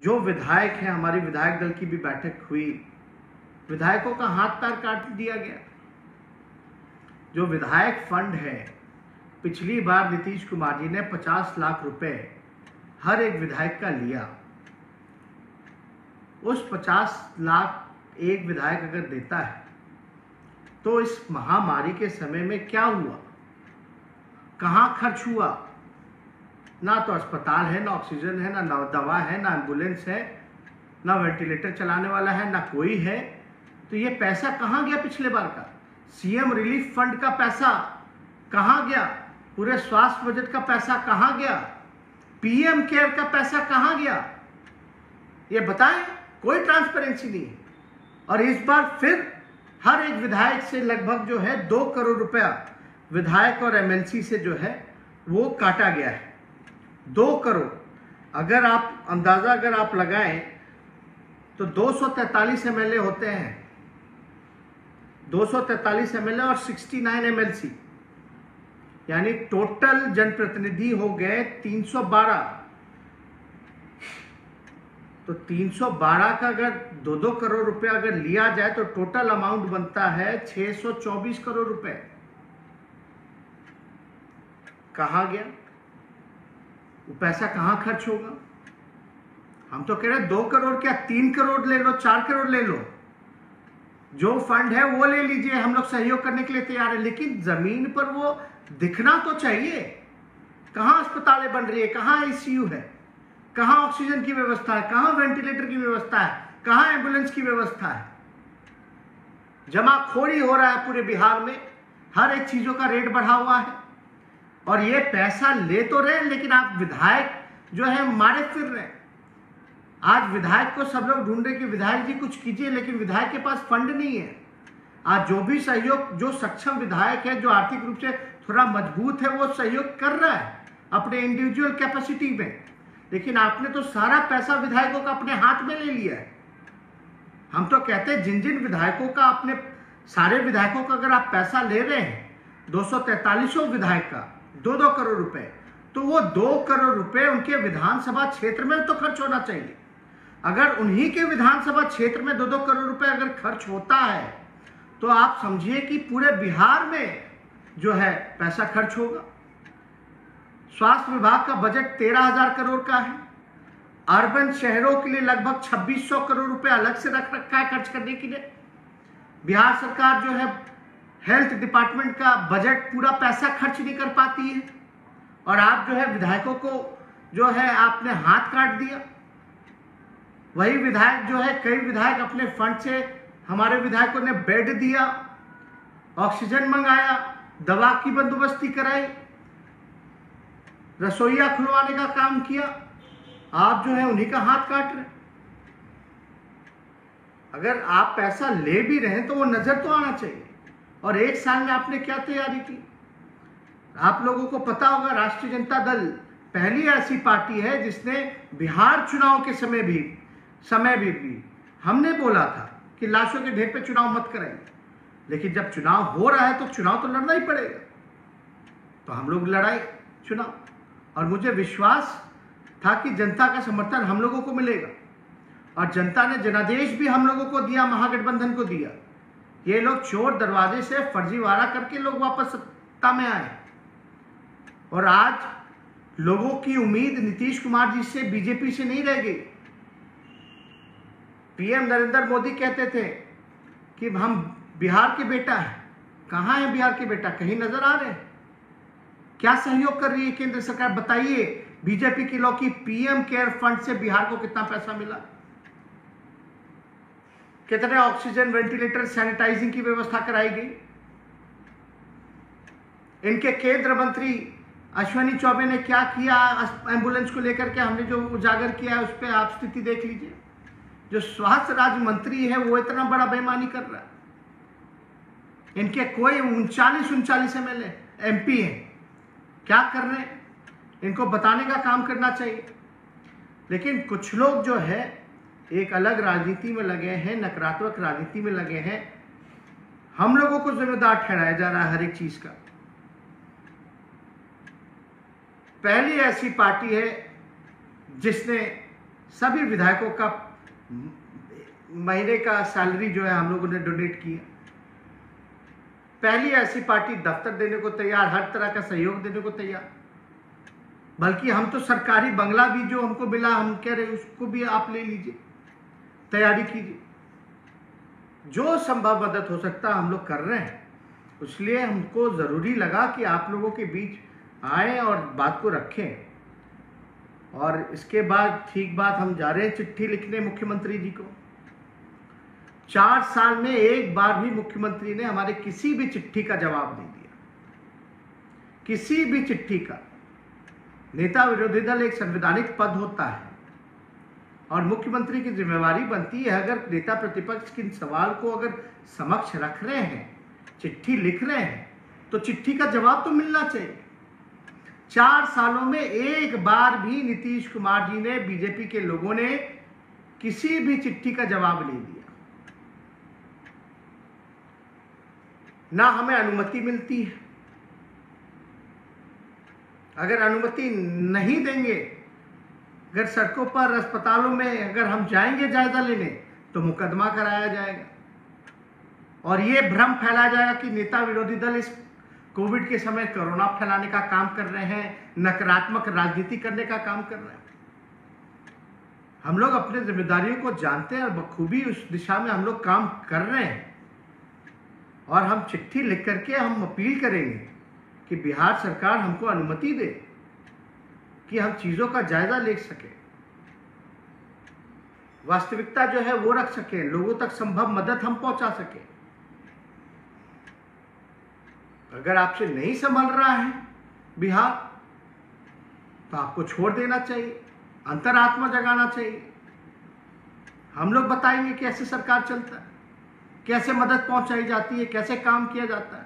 जो विधायक हैं, हमारी विधायक दल की भी बैठक हुई, विधायकों का हाथ पैर काट दिया गया। जो विधायक फंड है, पिछली बार नीतीश कुमार जी ने 50 लाख रुपए हर एक विधायक का लिया। उस 50 लाख एक विधायक अगर देता है तो इस महामारी के समय में क्या हुआ, कहां खर्च हुआ? ना तो अस्पताल है, ना ऑक्सीजन है, ना दवा है, ना एम्बुलेंस है, ना वेंटिलेटर चलाने वाला है, ना कोई है। तो ये पैसा कहां गया? पिछले बार का सीएम रिलीफ फंड का पैसा कहां गया? पूरे स्वास्थ्य बजट का पैसा कहां गया? पीएम केयर का पैसा कहां गया? ये बताएं। कोई ट्रांसपेरेंसी नहीं है। और इस बार फिर हर एक विधायक से लगभग जो है 2 करोड़ रुपया विधायक और एमएलसी से जो है वो काटा गया है। 2 करोड़। अगर आप अंदाजा लगाएं तो 243 एमएलए होते हैं, 243 एमएलए और 69 एमएलसी, यानी टोटल जनप्रतिनिधि हो गए 312। तो 312 का अगर 2-2 करोड़ रुपया अगर लिया जाए तो टोटल अमाउंट बनता है 624 करोड़ रुपए। कहां गया वो पैसा? कहां खर्च होगा? हम तो कह रहे हैं 2 करोड़ क्या 3 करोड़ ले लो, 4 करोड़ ले लो, जो फंड है वो ले लीजिए, हम लोग सहयोग करने के लिए तैयार है। लेकिन जमीन पर वो दिखना तो चाहिए। कहां अस्पतालें बन रही है, कहां आईसीयू है, कहां ऑक्सीजन की व्यवस्था है, कहां वेंटिलेटर की व्यवस्था है, कहां एम्बुलेंस की व्यवस्था है? जमाखोरी हो रहा है पूरे बिहार में, हर एक चीजों का रेट बढ़ा हुआ है। और ये पैसा ले तो रहे लेकिन आप विधायक जो है मारे फिर रहे। आज विधायक को सब लोग ढूंढ रहे कि विधायक जी कुछ कीजिए, लेकिन विधायक के पास फंड नहीं है। आज जो भी सहयोग, जो सक्षम विधायक है, जो आर्थिक रूप से थोड़ा मजबूत है, वो सहयोग कर रहा है अपने इंडिविजुअल कैपेसिटी में। लेकिन आपने तो सारा पैसा विधायकों का अपने हाथ में ले लिया है। हम तो कहते हैं जिन जिन विधायकों का, अपने सारे विधायकों का अगर आप पैसा ले रहे हैं, 243 विधायक का 2-2 करोड़ रुपए, तो वो 2 करोड़ रुपए उनके विधानसभा क्षेत्र में तो खर्च होना चाहिए। अगर उन्हीं के विधानसभा क्षेत्र में 2-2 करोड़ रुपए अगर खर्च होता है तो आप समझिए कि पूरे बिहार में जो है पैसा खर्च होगा। स्वास्थ्य विभाग का बजट 13,000 करोड़ का है। अर्बन शहरों के लिए लगभग 2600 करोड़ रुपए अलग से रख रखा है खर्च करने के लिए। बिहार सरकार जो है हेल्थ डिपार्टमेंट का बजट पूरा पैसा खर्च नहीं कर पाती है, और आप जो है विधायकों को जो है आपने हाथ काट दिया। वही विधायक जो है, कई विधायक अपने फंड से, हमारे विधायकों ने बेड दिया, ऑक्सीजन मंगाया, दवा की बंदोबस्ती कराई, रसोईया खुलवाने का काम किया। आप जो है उन्हीं का हाथ काट रहे। अगर आप पैसा ले भी रहे हैं तो वो नजर तो आना चाहिए। और 1 साल में आपने क्या तैयारी की? आप लोगों को पता होगा, राष्ट्रीय जनता दल पहली ऐसी पार्टी है जिसने बिहार चुनाव के समय भी हमने बोला था कि लाशों के ढेर पे चुनाव मत कराइए। लेकिन जब चुनाव हो रहा है तो चुनाव तो लड़ना ही पड़ेगा। तो हम लोग लड़ाई चुनाव, और मुझे विश्वास था कि जनता का समर्थन हम लोगों को मिलेगा। और जनता ने जनादेश भी हम लोगों को दिया, महागठबंधन को दिया। ये लोग चोर दरवाजे से फर्जीवाड़ा करके लोग वापस सत्ता में आए। और आज लोगों की उम्मीद नीतीश कुमार जी से, बीजेपी से नहीं रह गई। पीएम नरेंद्र मोदी कहते थे कि हम बिहार के बेटा हैं। कहां है बिहार के बेटा? कहीं नजर आ रहे हैं? क्या सहयोग कर रही है केंद्र सरकार? बताइए। बीजेपी के लोग की पीएम केयर फंड से बिहार को कितना पैसा मिला? कितने ऑक्सीजन, वेंटिलेटर, सैनिटाइजिंग की व्यवस्था कराई गई? इनके केंद्र मंत्री अश्विनी चौबे ने क्या किया एम्बुलेंस को लेकर के? हमने जो उजागर किया है उस पर आप स्थिति देख लीजिए। जो स्वास्थ्य राज्य मंत्री है वो इतना बड़ा बेईमानी कर रहा है। इनके कोई 39 एमएलए एमपी हैं, क्या कर रहे हैं? इनको बताने का काम करना चाहिए। लेकिन कुछ लोग जो है एक अलग राजनीति में लगे हैं, नकारात्मक राजनीति में लगे हैं। हम लोगों को जिम्मेदार ठहराया जा रहा है हर एक चीज का। पहली ऐसी पार्टी है जिसने सभी विधायकों का महीने का सैलरी जो है हम लोगों ने डोनेट किया। पहली ऐसी पार्टी दफ्तर देने को तैयार, हर तरह का सहयोग देने को तैयार। बल्कि हम तो सरकारी बंगला भी जो हमको मिला, हम कह रहे उसको भी आप ले लीजिए, तैयारी कीजिए। जो संभव मदद हो सकता हम लोग कर रहे हैं। इसलिए हमको ज़रूरी लगा कि आप लोगों के बीच आए और बात को रखें। और इसके बाद ठीक बात, हम जा रहे हैं चिट्ठी लिखने मुख्यमंत्री जी को। 4 साल में एक बार भी मुख्यमंत्री ने हमारे किसी भी चिट्ठी का जवाब नहीं दिया, किसी भी चिट्ठी का। नेता विरोधी दल एक संवैधानिक पद होता है और मुख्यमंत्री की जिम्मेवारी बनती है, अगर नेता प्रतिपक्ष के सवाल को अगर समक्ष रख रहे हैं, चिट्ठी लिख रहे हैं, तो चिट्ठी का जवाब तो मिलना चाहिए। 4 सालों में एक बार भी नीतीश कुमार जी ने, बीजेपी के लोगों ने किसी भी चिट्ठी का जवाब नहीं दिया। ना हमें अनुमति मिलती है। अगर अनुमति नहीं देंगे, अगर सड़कों पर, अस्पतालों में अगर हम जाएंगे जायजा लेने, तो मुकदमा कराया जाएगा और ये भ्रम फैलाया जाएगा कि नेता विरोधी दल इस कोविड के समय कोरोना फैलाने का काम कर रहे हैं, नकारात्मक राजनीति करने का काम कर रहे हैं। हम लोग अपने जिम्मेदारियों को जानते हैं और बखूबी उस दिशा में हम लोग काम कर रहे हैं। और हम चिट्ठी लिख करके हम अपील करेंगे कि बिहार सरकार हमको अनुमति दे कि हम चीज़ों का जायजा ले सके, वास्तविकता जो है वो रख सके, लोगों तक संभव मदद हम पहुंचा सके। अगर आपसे नहीं संभल रहा है बिहार, तो आपको छोड़ देना चाहिए, अंतरात्मा जगाना चाहिए। हम लोग बताएंगे कैसे सरकार चलता है, कैसे मदद पहुंचाई जाती है, कैसे काम किया जाता है।